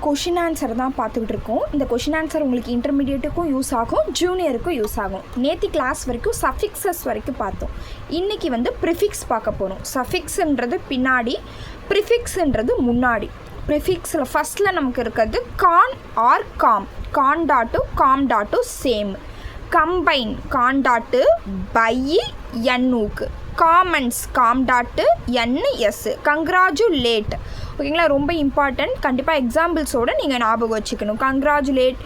Question answer தான் பார்த்துக்கிட்டு இருக்கோம். இந்த கொஷின் ஆன்சர் உங்களுக்கு இன்டர்மீடியேட்டுக்கும் யூஸ் ஆகும், ஜூனியருக்கும் யூஸ் ஆகும். நேற்று கிளாஸ் வரைக்கும் சஃபிக்ஸஸ் வரைக்கும் பார்த்தோம். இன்றைக்கி வந்து ப்ரிஃபிக்ஸ் பார்க்க போகிறோம். சஃபிக்ஸுன்றது பின்னாடி, ப்ரிஃபிக்ஸுன்றது முன்னாடி. ப்ரிஃபிக்ஸில் ஃபஸ்ட்டில் நமக்கு இருக்கிறது con or com. Con dot com dot same. Combine con dot by என்னுக்கு. Commence com dot NS. Congratulate ஓகேங்களா, ரொம்ப இம்பார்ட்டன்ட். கண்டிப்பாக எக்ஸாம்பிள்ஸோடு நீங்கள் ஞாபகம் வச்சுக்கணும். கங்க்ராஜுலேட்,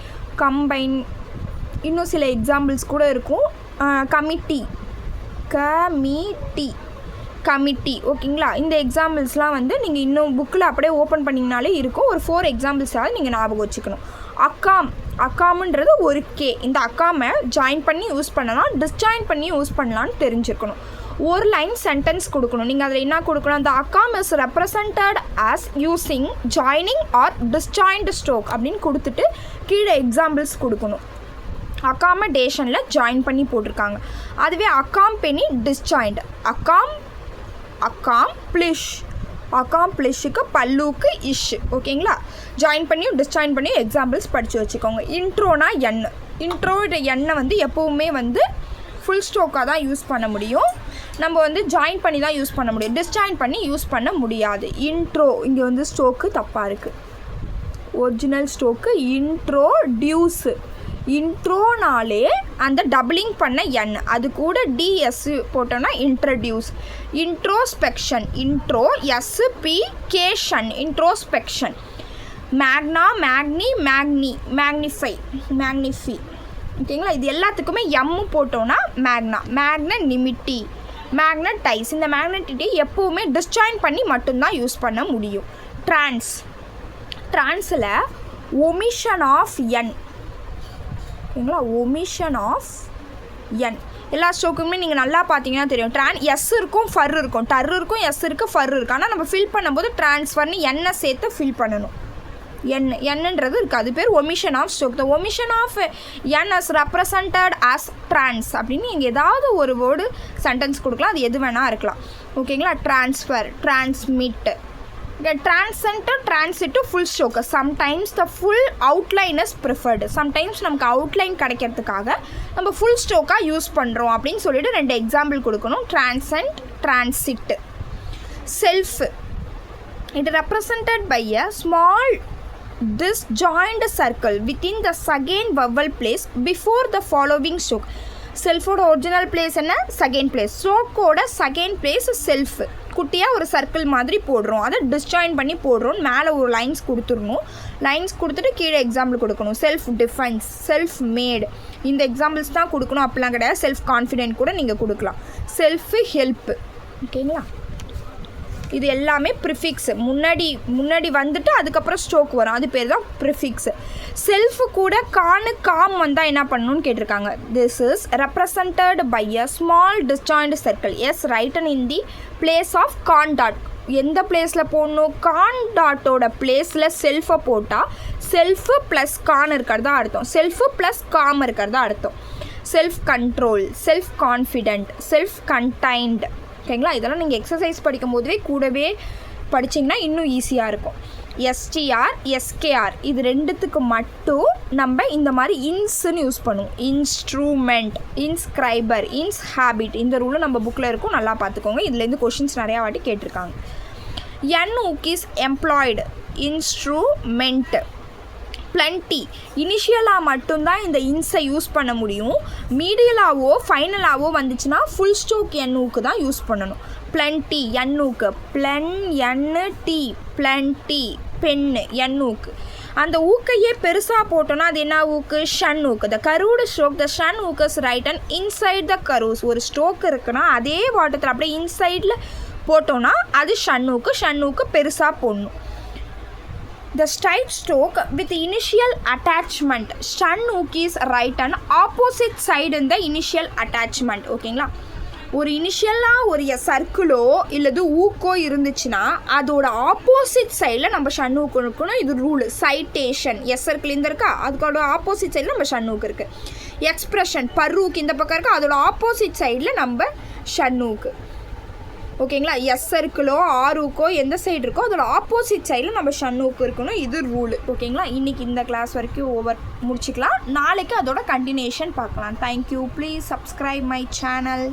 கம்பைன், இன்னும் சில எக்ஸாம்பிள்ஸ் கூட இருக்கும். கமிட்டி, கமிட்டி ஓகேங்களா. இந்த எக்ஸாம்பிள்ஸ்லாம் வந்து நீங்கள் இன்னும் புக்கில் அப்படியே ஓப்பன் பண்ணிங்கனாலே இருக்கும். ஒரு 4 எக்ஸாம்பிள்ஸாவது நீங்கள் ஞாபகம் வச்சுக்கணும். அக்காமுன்றது ஒரு கே. இந்த அக்காமை ஜாயின் பண்ணி யூஸ் பண்ணலாம், டிஸ்ஜாயின் பண்ணி யூஸ் பண்ணலான்னு தெரிஞ்சுருக்கணும். ஒரு லைன் சென்டென்ஸ் கொடுக்கணும். நீங்கள் அதில் என்ன கொடுக்கணும்? அந்த அக்காம் is represented as using joining or disjoint stroke அப்படின்னு கொடுத்துட்டு கீழே எக்ஸாம்பிள்ஸ் கொடுக்கணும். அக்காமடேஷனில் ஜாயின் பண்ணி போட்டிருக்காங்க. அதுவே அக்காம்பெனி டிஸ்ஜாயிண்ட். அக்காம்ப்ளிஷ்க்கு பல்லுக்கு இஷ் ஓகேங்களா. ஜாயின் பண்ணியும் டிஸ்ஜாயின் பண்ணியும் எக்ஸாம்பிள்ஸ் படித்து வச்சுக்கோங்க. இன்ட்ரோனா இன்ட்ரோட எண்ணை வந்து எப்போவுமே வந்து ஃபுல் ஸ்ட்ரோக்காக தான் யூஸ் பண்ண முடியும். நம்ம வந்து ஜாயின் பண்ணி தான் யூஸ் பண்ண முடியும், டிஸ்ஜாயின் பண்ணி யூஸ் பண்ண முடியாது. இன்ட்ரோ இங்கே வந்து ஸ்ட்ரோக்கு தப்பாக இருக்குது. Original stroke இன்ட்ரோடியூஸு. இன்ட்ரோனாலே அந்த டபுளிங் பண்ண என், அது கூட டிஎஸ் போட்டோன்னா இன்ட்ரடியூஸ். இன்ட்ரோஸ்பெக்ஷன், இன்ட்ரோ எஸ்பிகேஷன், இன்ட்ரோஸ்பெக்ஷன். மேக்னா, மேக்னிஃபை ஓகேங்களா. இது எல்லாத்துக்குமே எம்மு போட்டோன்னா மேக்னனிமிட்டி, மேக்னடைஸ். இந்த மேக்னட்டிட்டி எப்போவுமே டிஸ்ஜாயின் பண்ணி மட்டும்தான் யூஸ் பண்ண முடியும். ட்ரான்ஸில் ஒமிஷன் ஆஃப் என் ஓகேங்களா. ஒமிஷன் ஆஃப் என் எல்லா ஸ்ட்ரோக்குமே நீங்கள் நல்லா பார்த்தீங்கன்னா தெரியும். எஸ் இருக்கும், ஃபர் இருக்கும், டர் இருக்கும், எஸ் இருக்குது, ஃபர் இருக்குது. ஆனால் நம்ம ஃபில் பண்ணும்போது ட்ரான்ஸ்ஃபர்னு எண்ணை சேர்த்து ஃபில் பண்ணணும். என்னன்றது இருக்குது, அது பேர் omission of stroke. The omission of N is represented as trans அப்படின்னு நீங்கள் ஏதாவது ஒரு வேர்டு சென்டென்ஸ் கொடுக்கலாம், அது எது வேணால் இருக்கலாம் ஓகேங்களா. Transfer, transmit, transit full stroke. Sometimes the full outline is preferred. Sometimes நமக்கு அவுட்லைன் கிடைக்கிறதுக்காக நம்ம ஃபுல் ஸ்ட்ரோக்காக யூஸ் பண்ணுறோம் அப்படின்னு சொல்லிட்டு 2 எக்ஸாம்பிள் கொடுக்கணும். Transient, transit. Self, it represented by a small disjoint circle within the second vowel place before the following stroke. செல்ஃபோட original place என்ன? Second place. ஸ்ட்ரோக்கோட second place self. குட்டியாக ஒரு சர்க்கிள் மாதிரி போடுறோம், அதை டிஸ்ஜாயின் பண்ணி போடுறோம். மேலே ஒரு லைன்ஸ் கொடுத்துடணும். லைன்ஸ் கொடுத்துட்டு கீழே எக்ஸாம்பிள் கொடுக்கணும். செல்ஃப் டிஃபென்ஸ், செல்ஃப் மேட், இந்த எக்ஸாம்பிள்ஸ் தான் கொடுக்கணும் அப்படிலாம் கிடையாது. செல்ஃப் கான்ஃபிடென்ட் கூட நீங்கள் கொடுக்கலாம். செல்ஃப் ஹெல்ப் ஓகேங்களா. இது எல்லாமே ப்ரிஃபிக்ஸ். முன்னாடி வந்துட்டு அதுக்கப்புறம் ஸ்ட்ரோக் வரும், அது பேர் தான் ப்ரிஃபிக்ஸ். செல்ஃபு கூட காம் வந்தால் என்ன பண்ணணும்னு கேட்டிருக்காங்க. This is represented by a small disjoint circle. Is written in the place of கான் டாட். எந்த பிளேஸில் போடணும்? கான் டாட்டோட பிளேஸில் செல்ஃபை போட்டால் செல்ஃபு ப்ளஸ் கான் இருக்கிறதா அர்த்தம், செல்ஃபு ப்ளஸ் காம் இருக்கிறதா அர்த்தம். Self control, self confident, self contained ஓகேங்களா. இதெல்லாம் நீங்கள் எக்ஸசைஸ் படிக்கும் போதே கூடவே படிச்சிங்கன்னா இன்னும் ஈஸியாக இருக்கும். எஸ்டிஆர், எஸ்கேஆர் இது ரெண்டுத்துக்கு மட்டும் நம்ம இந்த மாதிரி இன்ஸ்ன்னு யூஸ் பண்ணுவோம். Instrument, inscriber, habit. இந்த ரூலும் நம்ம புக்கில் இருக்கும், நல்லா பார்த்துக்கோங்க. இதுலேருந்து கொஷின்ஸ் நிறையா வாட்டி கேட்டிருக்காங்க. என்னுக் இஸ் எம்ப்ளாய்டு, இன்ஸ்ட்ரூமெண்ட். பிளண்டி இனிஷியலாக மட்டும்தான் இந்த இன்ஸை யூஸ் பண்ண முடியும். மீடியலாவோ ஃபைனலாவோ வந்துச்சுன்னா ஃபுல் ஸ்ட்ரோக் என்னுக்கு தான் யூஸ் பண்ணணும். பிளண்டி என்னுக்கு, பிளன்டி, பிளண்டி, பென்னு என்னுக்கு. அந்த ஊக்கையே பெருசாக போட்டோன்னா அது என்ன ஊக்கு? ஷன் ஊக்கு. த கரூடு ஸ்ட்ரோக், த ஷன் ஊக்கஸ் ரைட்டன் இன்சைட் த கரூஸ். ஒரு ஸ்ட்ரோக் இருக்குன்னா அதே வாட்டத்தில் அப்படியே இன்சைடில் போட்டோன்னா அது ஷன்னூக்கு பெருசாக போடணும். The straight stroke with initial attachment, ஷன்னூக் is written opposite side in the initial attachment ஓகேங்களா. ஒரு இனிஷியலாக ஒரு சர்க்கிளோ இல்லது ஊக்கோ இருந்துச்சுன்னா அதோட ஆப்போசிட் சைடில் நம்ம ஷன்னூக்கு இருக்கணும். இது ரூல். சைட்டேஷன், எஸ் சர்க்கிள் இந்த இருக்கா, அதுக்கோட ஆப்போசிட் சைடில் நம்ம ஷன்னூக்கு இருக்குது. எக்ஸ்ப்ரெஷன், பர்ரூக்கு இந்த பக்கம் இருக்கா, அதோட ஆப்போசிட் சைடில் நம்ம ஷன்னூக்கு. ஓகேங்களா. எஸ் சர்க்கிளோ ஆர்ஓக்கோ எந்த சைடு இருக்கோ அதோட ஆப்போசிட் சைடில் நம்ம ஷன்னோக்கு இருக்கணும். இது ரூலு. ஓகேங்களா. இன்றைக்கி இந்த கிளாஸ் வரைக்கும் முடிச்சிக்கலாம். நாளைக்கு அதோட கண்டினியூஷன் பார்க்கலாம். Thank you. Please subscribe my channel.